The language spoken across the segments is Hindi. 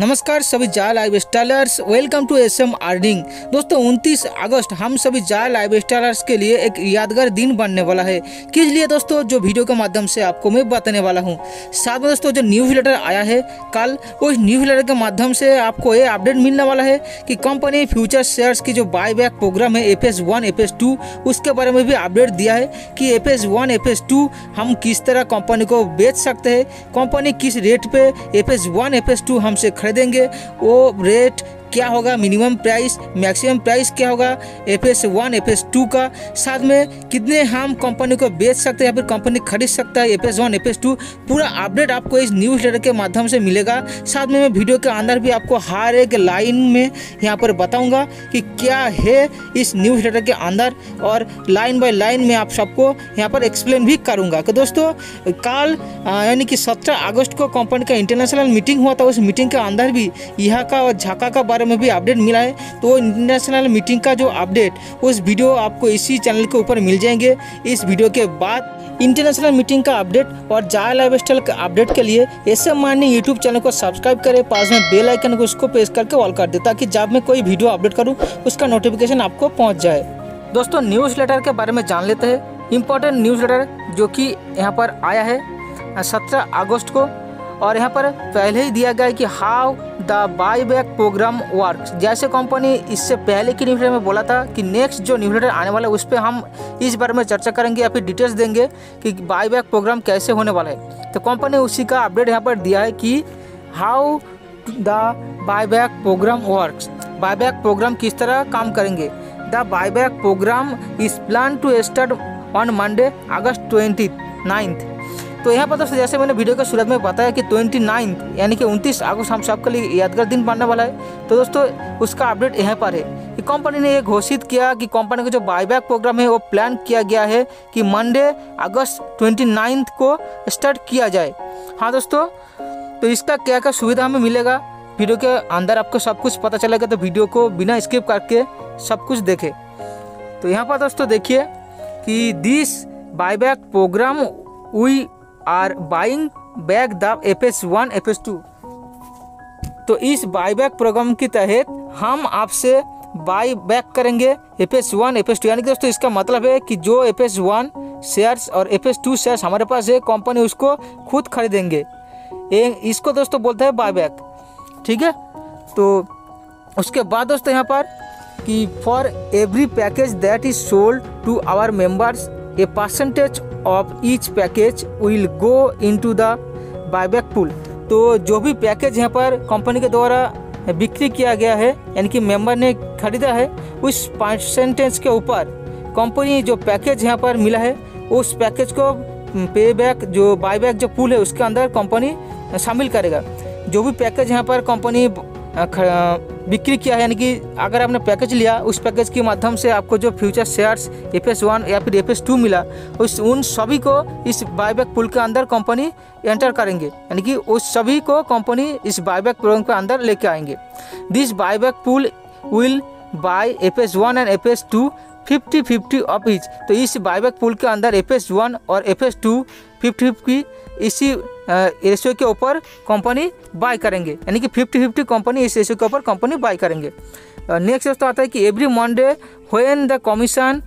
नमस्कार सभी जा live stylers, welcome to SM earning. दोस्तों 29 अगस्त हम सभी जा लाइव स्टाइलर्स के लिए एक यादगार दिन बनने वाला है। किस लिए दोस्तों, जो वीडियो के माध्यम से आपको मैं बताने वाला हूं। साथ में दोस्तों जो न्यूज़ लेटर आया है कल, उस न्यूज़ लेटर के माध्यम से आपको ये अपडेट मिलने वाला है कि कंपनी फ्यूचर शेयर्स की जो बाय बैक प्रोग्राम है FS1 FS2, उसके बारे में भी अपडेट दिया है कि FS1 FS2 हम किस तरह कंपनी को बेच सकते हैं, कंपनी किस रेट पे FS1 FS2 हमसे खरीदेंगे, वो रेट क्या होगा, मिनिमम प्राइस मैक्सिमम प्राइस क्या होगा FS1 FS2 का, साथ में कितने हम कंपनी को बेच सकते हैं या फिर कंपनी खरीद सकता है FS1 FS2, पूरा अपडेट आपको इस न्यूज़ लेटर के माध्यम से मिलेगा। साथ में मैं वीडियो के अंदर भी आपको हर एक लाइन में यहाँ पर बताऊंगा कि क्या है इस न्यूज़ लेटर के अंदर, और लाइन बाय लाइन में आप सबको यहाँ पर एक्सप्लेन भी करूँगा। तो दोस्तों कल यानी कि 17 अगस्त को कंपनी का इंटरनेशनल मीटिंग हुआ था। उस मीटिंग के अंदर भी यहाँ का और झाका का बारे में भी अपडेट मिला है। तो इंटरनेशनल मीटिंग का जो अपडेट, उस वीडियो आपको इसी चैनल के ऊपर मिल जाएंगे। इस वीडियो के बाद इंटरनेशनल मीटिंग का अपडेट और जा लाइव स्टाइल का अपडेट के लिए एसएम अर्निंग यूट्यूब चैनल को सब्सक्राइब करें, पास में बेल आइकन को उसको प्रेस करके ऑल कर दे, ताकि जब मैं कोई वीडियो अपडेट करूँ उसका नोटिफिकेशन आपको पहुँच जाए। दोस्तों न्यूज़ लेटर के बारे में जान लेते हैं। इम्पोर्टेंट न्यूज़ लेटर जो कि यहाँ पर आया है 17 अगस्त को, और यहाँ पर पहले ही दिया गया है कि how the buy back programme works. जैसे कंपनी इससे पहले की न्यूज़लेटर में बोला था कि नेक्स्ट जो न्यूज़लेटर आने वाला है उस पर हम इस बारे में चर्चा करेंगे या फिर डिटेल्स देंगे कि बाई बैक प्रोग्राम कैसे होने वाला है। तो कंपनी उसी का अपडेट यहाँ पर दिया है कि how the buy back programme works, buy back program किस तरह काम करेंगे। The buy back program is plan to start on Monday August 29। तो यहाँ पर दोस्तों जैसे मैंने वीडियो के शुरुआत में बताया कि 29 यानी कि 29 अगस्त हम सबके लिए यादगार दिन बनने वाला है। तो दोस्तों उसका अपडेट यहाँ पर है कि कंपनी ने ये घोषित किया कि कंपनी का जो बायबैक प्रोग्राम है वो प्लान किया गया है कि मंडे अगस्त 29 को स्टार्ट किया जाए। हाँ दोस्तों, तो इसका क्या क्या सुविधा हमें मिलेगा वीडियो के अंदर आपको सब कुछ पता चलेगा। तो वीडियो को बिना स्किप करके सब कुछ देखें। तो यहाँ पर दोस्तों देखिए कि this buyback programme we are buying back the FS1 FS2। तो इस बाईबैक प्रोग्राम के तहत हम आपसे बाई बैक करेंगे FS1 FS2। यानी कि दोस्तों इसका मतलब है कि जो FS1 शेयर्स और FS2 शेयर्स हमारे पास है, कंपनी उसको खुद खरीदेंगे। इसको दोस्तों बोलते हैं बाईबैक, ठीक है। तो उसके बाद दोस्तों यहाँ पर कि for every package that is sold to our members a percentage of each package will go into the buyback pool. तो जो भी पैकेज यहाँ पर कंपनी के द्वारा बिक्री किया गया है, यानी कि मेंबर ने खरीदा है, उस परसेंटेज के ऊपर कंपनी जो पैकेज यहाँ पर मिला है उस पैकेज को पे बैक जो बायबैक जो पूल है उसके अंदर कंपनी शामिल करेगा। जो भी पैकेज यहाँ पर कंपनी बिक्री किया है, यानी कि अगर आपने पैकेज लिया, उस पैकेज के माध्यम से आपको जो फ्यूचर शेयर्स FS1 या फिर FS2 मिला, उन सभी को इस बायबैक पूल के अंदर कंपनी एंटर करेंगे, यानी कि उस सभी को कंपनी इस बायबैक प्रोग्राम के अंदर लेके आएंगे। This buyback pool will buy FS1 and FS2 50-50 of each. तो इस बायबैक पूल के अंदर FS1 और FS2 50-50 इसी रेशियो के ऊपर कंपनी बाय करेंगे, यानी कि 50-50 कंपनी इस रेशियो के ऊपर कंपनी बाय करेंगे। नेक्स्ट दोस्तों आता है कि every Monday when the commission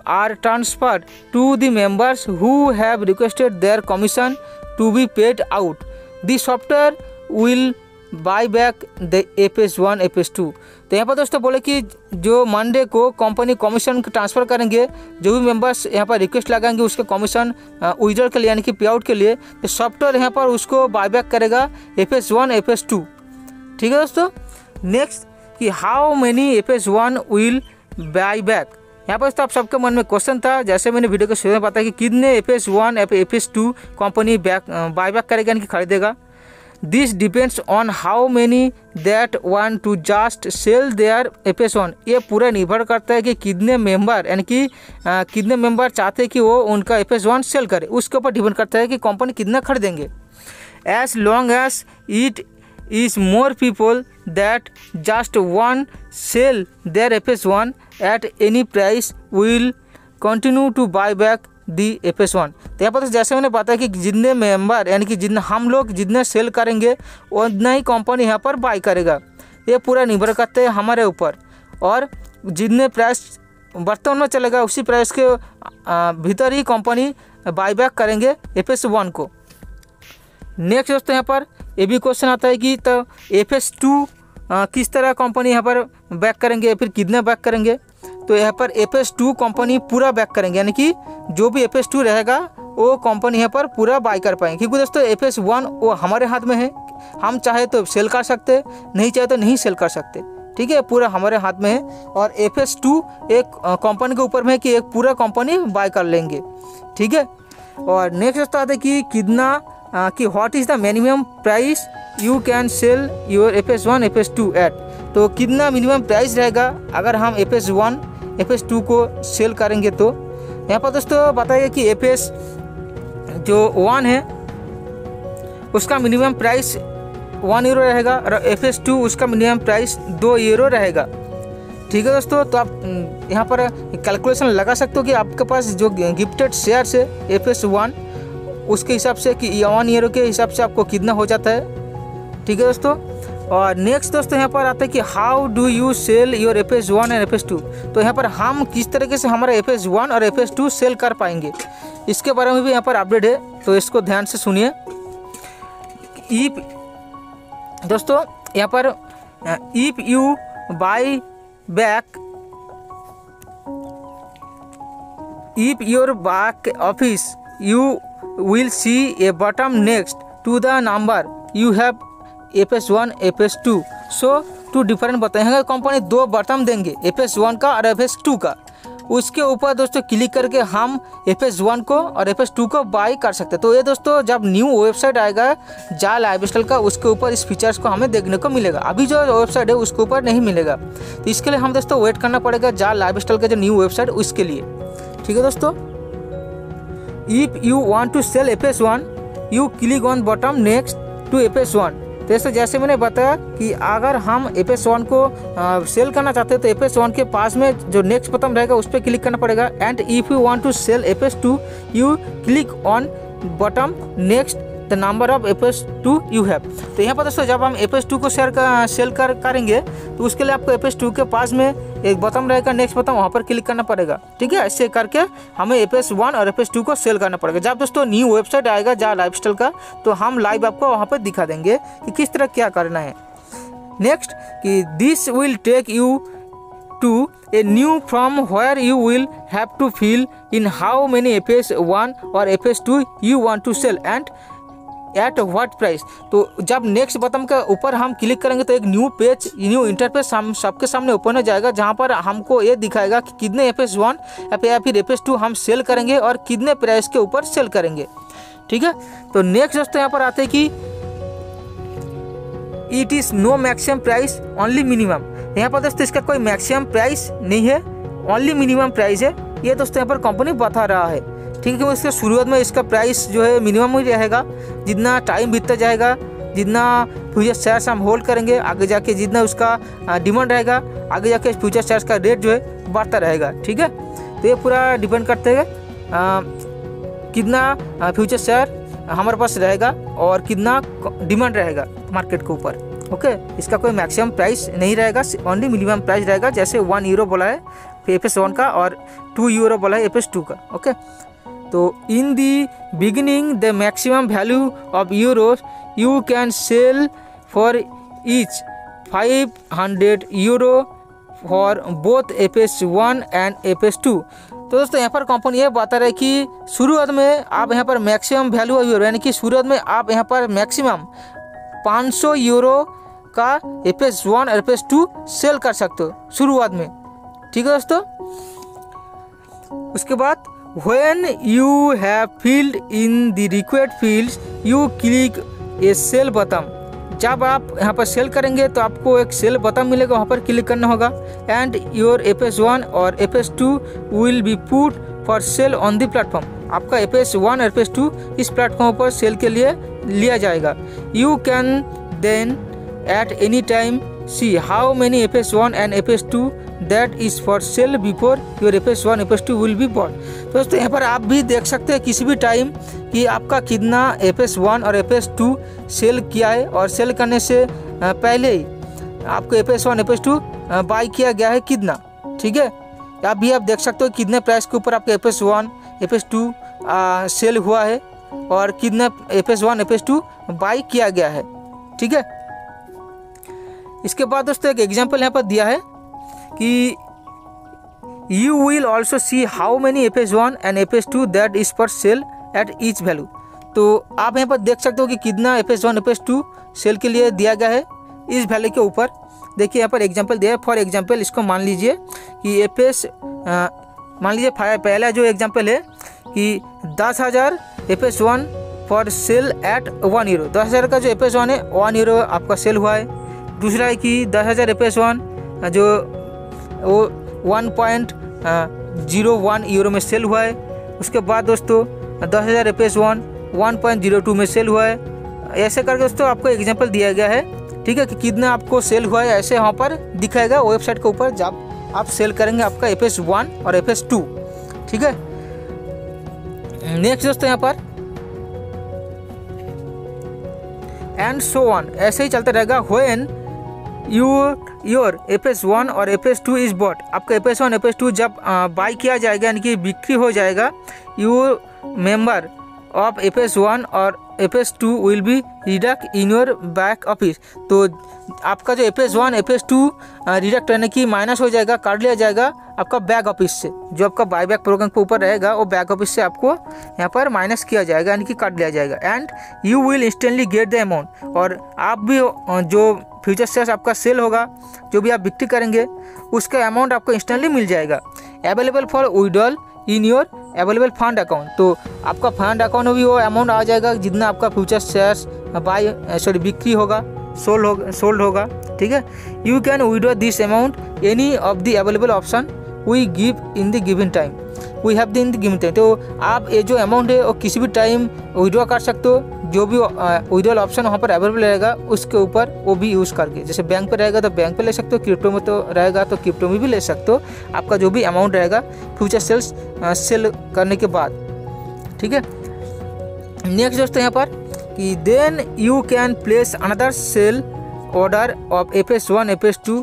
are transferred to the members who have requested their commission to be paid out, the software will buy back the FS1 FS2। तो यहाँ पर दोस्तों बोले कि जो मंडे को कंपनी कमीशन ट्रांसफ़र करेंगे, जो भी मेंबर्स यहाँ पर रिक्वेस्ट लगाएंगे उसके कमीशन विड्रॉल के लिए, यानी कि पे आउट के लिए, तो सॉफ्टवेयर यहाँ पर उसको बायबैक करेगा FS1 FS2, ठीक है दोस्तों। नेक्स्ट कि how many FS1 will buy back. यहाँ पर तो आप सबके मन में क्वेश्चन था, जैसे मैंने वीडियो के शुरू में बताया कि कितने FS1 FS2 कंपनी बायबैक करेगा, यानी कि खरीदेगा। This depends on how many that want to just sell their FS1। ये पूरा निर्भर करता है कि कितने मेंबर, यानी कि कितने मेंबर चाहते हैं कि वो उनका FS1 सेल करे, उसके ऊपर डिपेंड करता है कि कंपनी कितना खरीदेंगे। As long as it is more people that just want sell their FS1 at any price will continue to buy back the FS1। तो यहाँ पर जैसे मैंने बताया कि जितने मेंबर यानी कि जितने हम लोग जितने सेल करेंगे उतना ही कंपनी यहाँ पर बाई करेगा। ये पूरा निर्भर करते हैं हमारे ऊपर, और जितने प्राइस वर्तमान में चलेगा उसी प्राइस के भीतर ही कंपनी बाईबैक करेंगे FS1 को। नेक्स्ट दोस्तों यहाँ पर ये भी क्वेश्चन आता है कि तो FS2 किस तरह कंपनी यहाँ पर बैक करेंगे, फिर कितने बैक करेंगे। तो यहाँ पर FS2 कंपनी पूरा बैक करेंगे, यानी कि जो भी FS2 रहेगा वो कंपनी यहाँ पर पूरा बाई कर पाएंगे, क्योंकि दोस्तों FS1 वो हमारे हाथ में है। हम चाहे तो सेल कर सकते, नहीं चाहे तो नहीं सेल कर सकते, ठीक है, पूरा हमारे हाथ में है। और FS2 एक कंपनी के ऊपर में है कि एक पूरा कंपनी बाय कर लेंगे, ठीक है। और नेक्स्ट दोस्तों आता है कि कितना कि what is the minimum price you can sell your FS1 FS2 at. तो कितना मिनिमम प्राइस रहेगा अगर हम FS1 FS2 को सेल करेंगे। तो यहाँ पर दोस्तों बताइए कि FS जो 1 है उसका मिनिमम प्राइस 1 यूरो रहेगा और FS2 उसका मिनिमम प्राइस 2 यूरो रहेगा, ठीक है दोस्तों। तो आप यहाँ पर कैलकुलेशन लगा सकते हो कि आपके पास जो गिफ्टेड शेयर्स है FS1 उसके हिसाब से कि 1 यूरो के हिसाब से आपको कितना हो जाता है, ठीक है दोस्तों। और नेक्स्ट दोस्तों यहाँ पर आता है कि how do you cell your FS1 and FS2। तो यहाँ पर हम किस तरीके से हमारा FS1 और FS2 सेल कर पाएंगे, इसके बारे में भी यहाँ पर अपडेट है, तो इसको ध्यान से सुनिए। दोस्तों यहाँ पर if you by back if your back office you will see a bottom next to the number you have FS1 FS2। So two different बताएंगे कंपनी 2 बटन देंगे FS1 का और FS2 का, उसके ऊपर दोस्तों क्लिक करके हम FS1 को और FS2 को बाई कर सकते हैं। तो ये दोस्तों जब न्यू वेबसाइट आएगा जा लाइफस्टाइल का उसके ऊपर इस फीचर्स को हमें देखने को मिलेगा, अभी जो वेबसाइट है उसके ऊपर नहीं मिलेगा। तो इसके लिए हम दोस्तों वेट करना पड़ेगा जा लाइफस्टाइल का जो न्यू वेबसाइट उसके लिए, ठीक है दोस्तों। If you want to sell FS1, you click on bottom next to FS1। तो जैसे मैंने बताया कि अगर हम FS1 को सेल करना चाहते हैं तो FS1 के पास में जो नेक्स्ट बटन रहेगा उस पर क्लिक करना पड़ेगा। And if you want to sell FS2 you click on button next the number of FS2 you have. तो यहाँ पर दोस्तों जब हम FS2 को सेल करेंगे तो उसके लिए आपको FS2 के पास में एक बटन रहेगा नेक्स्ट बटन, वहाँ पर क्लिक करना पड़ेगा, ठीक है। ऐसे करके हमें FS1 और FS2 को सेल करना पड़ेगा। जब दोस्तों न्यू वेबसाइट आएगा जा लाइफस्टाइल का तो हम लाइव आपको वहाँ पर दिखा देंगे कि किस तरह क्या करना है। नेक्स्ट कि this will take you to a new form where you will have to fill in how many FS1 और FS2 you want to sell and at what price. तो जब नेक्स्ट बटन के ऊपर हम क्लिक करेंगे तो एक न्यू पेज न्यू इंटरफेस हम सबके सामने ओपन हो जाएगा, जहां पर हमको ये दिखाएगा कि कितने FS1 या फिर FS2 हम सेल करेंगे और कितने प्राइस के ऊपर सेल करेंगे, ठीक है। तो नेक्स्ट दोस्तों यहाँ पर आते हैं कि it is no maximum price only minimum. यहाँ पर दोस्तों इसका कोई मैक्सिमम प्राइस नहीं है, ओनली मिनिमम प्राइस है, ये दोस्तों यहाँ पर कंपनी बता रहा है, ठीक है। क्योंकि इसके शुरुआत में इसका प्राइस जो है मिनिमम ही रहेगा, जितना टाइम बीतता जाएगा जितना फ्यूचर शेयर्स हम होल्ड करेंगे आगे जाके जितना उसका डिमांड रहेगा आगे जाके फ्यूचर शेयर्स का रेट जो है बढ़ता रहेगा, ठीक है। तो ये पूरा डिपेंड करते हैं कितना फ्यूचर शेयर हमारे पास रहेगा और कितना डिमांड रहेगा मार्केट के ऊपर, ओके। इसका कोई मैक्सिमम प्राइस नहीं रहेगा, ओनली मिनिमम प्राइस रहेगा। जैसे 1 यूरो बोला है FS1 का और 2 यूरो बोला है FS2 का, ओके। तो in the beginning the maximum value of euros you can sell for each 500 euro for both FS1 and FS2। तो दोस्तों यहाँ पर कंपनी ये बता रहा है कि शुरुआत में आप यहाँ पर मैक्सिमम वैल्यू ऑफ यूरो यानी कि शुरुआत में आप यहाँ पर मैक्सिमम 500 यूरो का FS1 और FS2 सेल कर सकते हो शुरुआत में, ठीक है दोस्तों। उसके बाद when you have filled in the required fields you click a sell button। जब आप यहाँ पर सेल करेंगे तो आपको एक सेल बटन मिलेगा, वहाँ पर क्लिक करना होगा। एंड योर FS1 और FS2 will B put for sale on the platform. आपका FS1 और FS2 इस प्लेटफॉर्म पर सेल के लिए लिया जाएगा। You can then at any time see how many FS1 and FS2 that is for sale before your FS1 FS2 will be bought. दोस्तों यहाँ पर आप भी देख सकते हैं किसी भी टाइम कि आपका कितना FS1 और FS2 सेल किया है, और सेल करने से पहले ही आपको FS1 FS2 बाई किया गया है कितना। ठीक है, आप भी आप देख सकते हो कितने प्राइस के ऊपर आपका FS1 FS2 सेल हुआ है और कितना FS1 FS2 बाई किया गया है। ठीक है, इसके बाद दोस्तों एक एग्जांपल यहाँ पर दिया है कि you will also see how many FS1 and FS2 that is पर सेल एट ईच वैल्यू। तो आप यहाँ पर देख सकते हो कि कितना FS1 FS2 सेल के लिए दिया गया है इस वैल्यू के ऊपर। देखिए यहाँ पर एग्जांपल दिया है। फॉर एग्जांपल इसको मान लीजिए कि मान लीजिए पहला जो एग्जांपल है कि 10,000 FS1 for sale eight 1 euro. 10,000 का जो FS1 है 1 यूरो आपका सेल हुआ है। दूसरा है कि 10,000 FS1 जो वो 1.01 यूरो में सेल हुआ है। उसके बाद दोस्तों 10,000 FS1 1.02 में सेल हुआ है। ऐसे करके दोस्तों आपको एग्जांपल दिया गया है। ठीक है, कि कितना आपको सेल हुआ है ऐसे वहाँ पर दिखाएगा वेबसाइट के ऊपर जब आप सेल करेंगे आपका FS1 और FS2। ठीक है, नेक्स्ट दोस्तों यहाँ पर एंड सो ऑन, ऐसे ही चलता रहेगा। व्हेन योर FS1 और FS2 इज बॉट, आपका FS1 FS2 जब बाई किया जाएगा यानी कि बिक्री हो जाएगा, यू मेंबर ऑफ FS1 और FS2 will B redact in your back office. तो आपका जो FS1 FS2 रिडक्ट यानी कि माइनस हो जाएगा, काट लिया जाएगा आपका बैक ऑफिस से। जो आपका बाईबैक प्रोग्राम के ऊपर रहेगा वो बैक ऑफिस से आपको यहाँ पर माइनस किया जाएगा यानी कि काट लिया जाएगा। And you will instantly get the amount, और आप भी जो फ्यूचर शेयर्स आपका सेल होगा, जो भी आप बिक्री करेंगे उसका अमाउंट आपको इंस्टेंटली मिल जाएगा। Available for withdrawal in your available fund account, तो आपका फंड अकाउंट में भी वो अमाउंट आ जाएगा जितना आपका फ्यूचर शेयर्स बिक्री होगा, सोल्ड होगा। ठीक है, you can withdraw this amount any of the available option we give in the given time, we have the in the given time. तो आप ये जो अमाउंट है वो किसी भी टाइम विड्रॉ कर सकते हो, जो भी विड्रॉल ऑप्शन वहाँ पर अवेलेबल रहेगा उसके ऊपर वो भी यूज़ करके। जैसे बैंक पे रहेगा तो बैंक पे ले सकते हो, क्रिप्टो में तो रहेगा तो क्रिप्टो में भी ले सकते हो, आपका जो भी अमाउंट रहेगा फ्यूचर सेल करने के बाद। ठीक है, नेक्स्ट दोस्तों यहाँ पर कि then you can place another sell order of FS1 FS2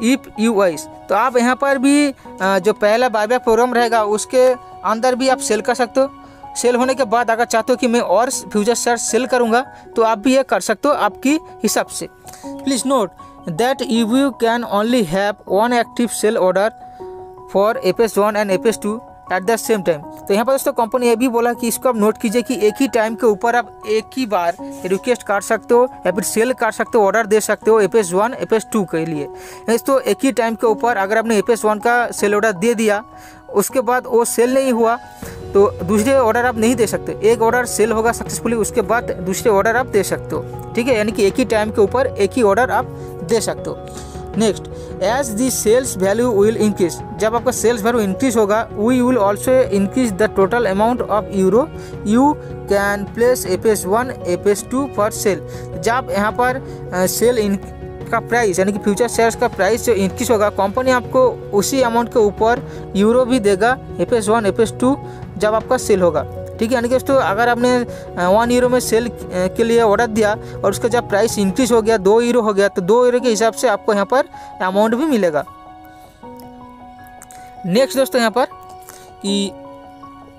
if you wish. तो आप यहाँ पर भी जो पहला बायबैक प्रोग्राम रहेगा उसके अंदर भी आप सेल कर सकते हो। सेल होने के बाद अगर चाहते हो कि मैं और फ्यूचर शेयर सेल करूँगा तो आप भी ये कर सकते हो आपकी हिसाब से। Please note that you can only have one active sell order for FS1 and FS2 at the same time. तो यहाँ पर दोस्तों कंपनी ये भी बोला कि इसको आप नोट कीजिए कि एक ही टाइम के ऊपर आप एक ही बार रिक्वेस्ट कर सकते हो या फिर सेल कर सकते हो, ऑर्डर दे सकते हो FS1 FS2 के लिए। दोस्तों एक ही टाइम के ऊपर अगर आपने FS1 का सेल ऑर्डर दे दिया, उसके बाद वो सेल नहीं हुआ तो दूसरे ऑर्डर आप नहीं दे सकते। एक ऑर्डर सेल होगा सक्सेसफुली, उसके बाद दूसरे ऑर्डर आप दे सकते हो। ठीक है, यानी कि एक ही टाइम के ऊपर एक ही ऑर्डर आप दे सकते हो। Next, as the sales value will increase, जब आपका सेल्स वैल्यू इंक्रीज होगा we will also increase the total amount of euro you can place FS1 FS2 for sell. जब यहाँ पर सेल का प्राइस यानी कि फ्यूचर शेयर्स का प्राइस जो इंक्रीज होगा, कंपनी आपको उसी अमाउंट के ऊपर यूरो भी देगा FS1 FS2 जब आपका सेल होगा। ठीक है, यानी कि दोस्तों अगर आपने 1 यूरो में सेल के लिए ऑर्डर दिया और उसका जब प्राइस इंक्रीज हो गया 2 यूरो हो गया, तो 2 यूरो के हिसाब से आपको यहाँ पर अमाउंट भी मिलेगा। नेक्स्ट दोस्तों यहाँ पर कि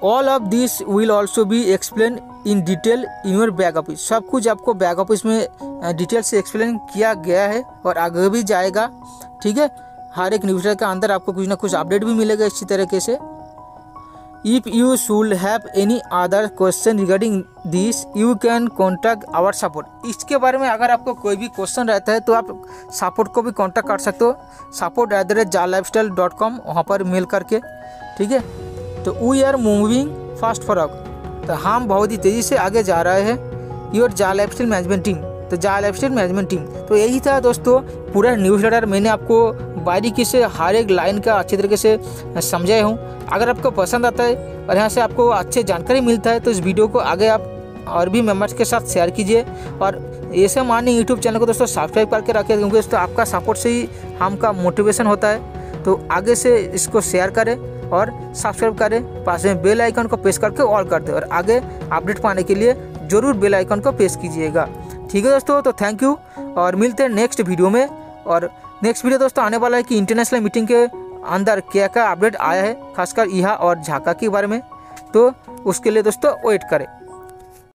all of this will also be explain in detail in your back office. सब कुछ आपको बैक ऑफिस में डिटेल से एक्सप्लेन किया गया है और आगे भी जाएगा। ठीक है, हर एक न्यूज़लेटर के अंदर आपको कुछ ना कुछ अपडेट भी मिलेगा इसी तरीके से। If you should have any other question regarding this, you can contact our support। इसके बारे में अगर आपको कोई भी क्वेश्चन रहता है तो आप सपोर्ट को भी कांटेक्ट कर सकते हो, support@jalifestyle.com, वहाँ पर मेल करके। ठीक है, तो we are moving fast forward, तो हम बहुत ही तेज़ी से आगे जा रहे हैं। योर जाल लाइफस्टाइल मैनेजमेंट टीम, तो जाल लाइफस्टाइल मैनेजमेंट टीम। तो यही था दोस्तों पूरा न्यूज़लेटर। मैंने आपको बारीकी से हर एक लाइन का अच्छे तरीके से समझाया हूँ। अगर आपको पसंद आता है और यहाँ से आपको अच्छी जानकारी मिलता है तो इस वीडियो को आगे आप और भी मेंबर्स के साथ शेयर कीजिए। और एसएम अर्निंग यूट्यूब चैनल को दोस्तों सब्सक्राइब करके रखिए, क्योंकि दोस्तों आपका सपोर्ट से ही हमका मोटिवेशन होता है। तो आगे से इसको शेयर करें और सब्सक्राइब करें, पास में बेल आइकन को प्रेस करके ऑल कर दें और आगे अपडेट पाने के लिए ज़रूर बेल आइकन को प्रेस कीजिएगा। ठीक है दोस्तों, तो थैंक यू और मिलते हैं नेक्स्ट वीडियो में। और नेक्स्ट वीडियो दोस्तों आने वाला है कि इंटरनेशनल मीटिंग के अंदर क्या क्या अपडेट आया है, खासकर ईहा और झाका के बारे में, तो उसके लिए दोस्तों वेट करें।